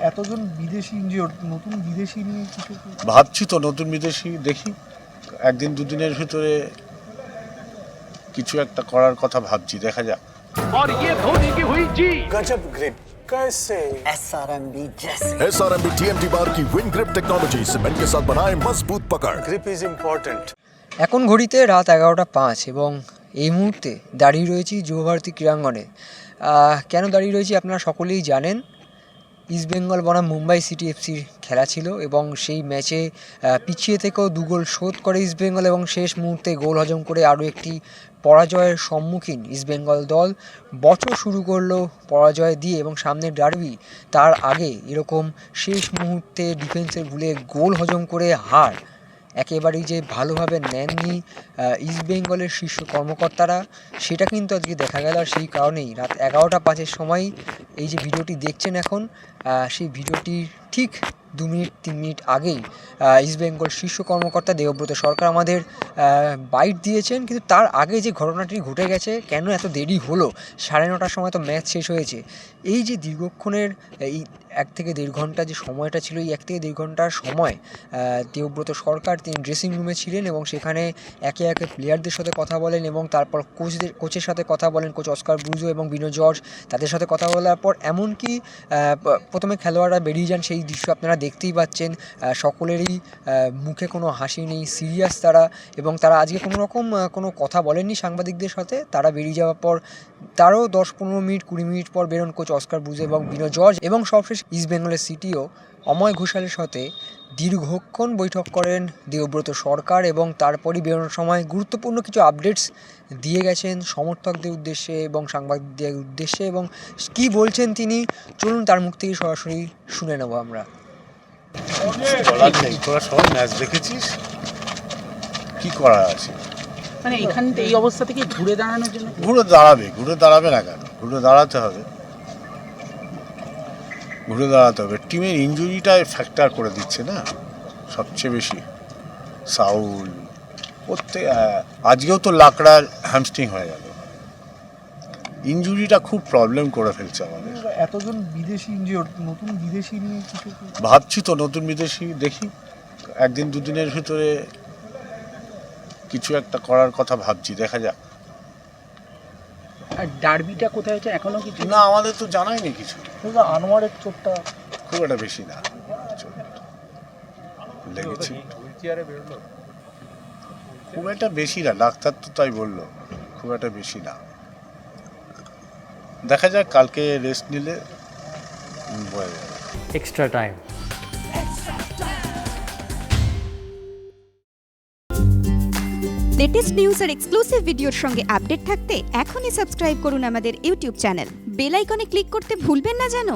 এতজন বিদেশি ইনজিওর, নতুন বিদেশি নিয়ে কিছু ভাবছি তো, নতুন বিদেশি দেখি একদিন দুদিনের ভিতরে কিছু একটা করার কথা ভাবছি, দেখা যাক। और ये धोनी की हुई जी। गजब ग्रिप कैसे SRMB जैसे SRMB TMT बार की विन ग्रिप टेक्नोलॉजी सीमेंट के साथ बनाए मजबूत पकड़। Grip is important. এখন ঘড়িতে রাত 11টা 5 এবং এই মুহূর্তে দাঁড়িয়ে রয়েছি যুবভারতী ক্রীড়াঙ্গনে। কেন দাঁড়িয়ে রয়েছি আপনারা সকলেই জানেন। ইস্টবেঙ্গল বনাম মুম্বাই সিটি এফসির খেলা ছিল এবং সেই ম্যাচে পিছিয়ে থেকেও 2 গোল শোধ করে ইস্টবেঙ্গল এবং শেষ মুহূর্তে গোল হজম করে আরও একটি পরাজয়ের সম্মুখীন ইস্টবেঙ্গল দল বছর শুরু করলো পরাজয় দিয়ে এবং সামনে ডার্বি। তার আগে এরকম শেষ মুহূর্তে ডিফেন্সের ভুলে গোল হজম করে হার একেবারেই যে ভালোভাবে নেননি ইস্টবেঙ্গলের শীর্ষ কর্মকর্তারা, সেটা কিন্তু আজকে দেখা গেল। আর সেই কারণেই রাত 11টা 5 সময় এই যে ভিডিওটি দেখছেন এখন, সেই ভিডিওটির ঠিক 2 মিনিট 3 মিনিট আগেই ইস্টবেঙ্গল শীর্ষ কর্মকর্তা দেবব্রত সরকার আমাদের বাইট দিয়েছেন। কিন্তু তার আগে যে ঘটনাটি ঘটে গেছে, কেন এত দেরি হলো, 9:30টার সময় তো ম্যাচ শেষ হয়েছে। এই যে দীর্ঘক্ষণের এই 1 থেকে 1.5 ঘন্টা যে সময়টা ছিল, এই 1 থেকে 1.5 ঘন্টার সময় দেবব্রত সরকার তিনি ড্রেসিং রুমে ছিলেন এবং সেখানে একে একে প্লেয়ারদের সাথে কথা বলেন এবং তারপর কোচের সাথে কথা বলেন, কোচ অস্কার ব্রুজো এবং বিনো জর্জ, তাদের সাথে কথা বলার পর এমনকি প্রথমে খেলোয়াড়রা বেরিয়ে যান, সেই দৃশ্য আপনারা দেখতেই পাচ্ছেন। সকলেরই মুখে কোনো হাসি নেই, সিরিয়াস তারা, এবং তারা আজকে কোনো রকম কোনো কথা বলেননি সাংবাদিকদের সাথে। তারা বেরিয়ে যাওয়ার পর তারও 10-15 মিনিট 20 মিনিট পর বেরোন কোচ অস্কার ব্রুজো এবং বিনো জর্জ, এবং সবশেষ ইস্টবেঙ্গলের সিটিও অময় ঘোষালের সাথে দীর্ঘক্ষণ বৈঠক করেন দেবব্রত সরকার এবং তারপরই বেরোনোর সময় গুরুত্বপূর্ণ কিছু আপডেটস দিয়ে গেছেন সমর্থকদের উদ্দেশ্যে এবং সাংবাদিকদের উদ্দেশ্যে। এবং কী বলছেন তিনি, চলুন তার মুখ থেকে সরাসরি শুনে নেব আমরা। বলার নেই, তোরা সবাই ম্যাচ দেখেছিস, কি করার আছে? মানে এখান এই অবস্থা থেকে ঘুরে দাঁড়ানোর জন্য ঘুরে দাঁড়াবে না কেন? ঘুরে দাঁড়াতে হবে। টিমের ইনজুরিটাই ফ্যাক্টর করে দিচ্ছে না সবচেয়ে বেশি। সাউল আজকেও তো লাকড়ার হ্যামস্ট্রিং হয়ে গেল। ইনজুরিটা খুব প্রবলেম করে ফেলছে আমাদের। এতজন বিদেশি ইনজিওর, নতুন বিদেশি নিয়ে কিছু ভাবছি তো, নতুন বিদেশি দেখি একদিন দুদিনের ভিতরে কিছু একটা করার কথা ভাবছি, দেখা যাক। আর ডার্বিটা কোথায় হচ্ছে এখনো কিছু না, আমাদের তো জানাই নেই কিছু। আনোয়ারের চোটটা খুব একটা বেশি না, লেগেছে খুব একটা বেশি না, ডাক্তার তো তাই বললো, খুব একটা বেশি না। দেখা যাক, কালকে রেস্ট নিলে বোঝা যাবে। extra time লেটেস্ট নিউজ আর এক্সক্লুসিভ ভিডিওর সঙ্গে আপডেট থাকতে এখনই সাবস্ক্রাইব করুন আমাদের ইউটিউব চ্যানেল। বেল আইকনে ক্লিক করতে ভুলবেন না যেন।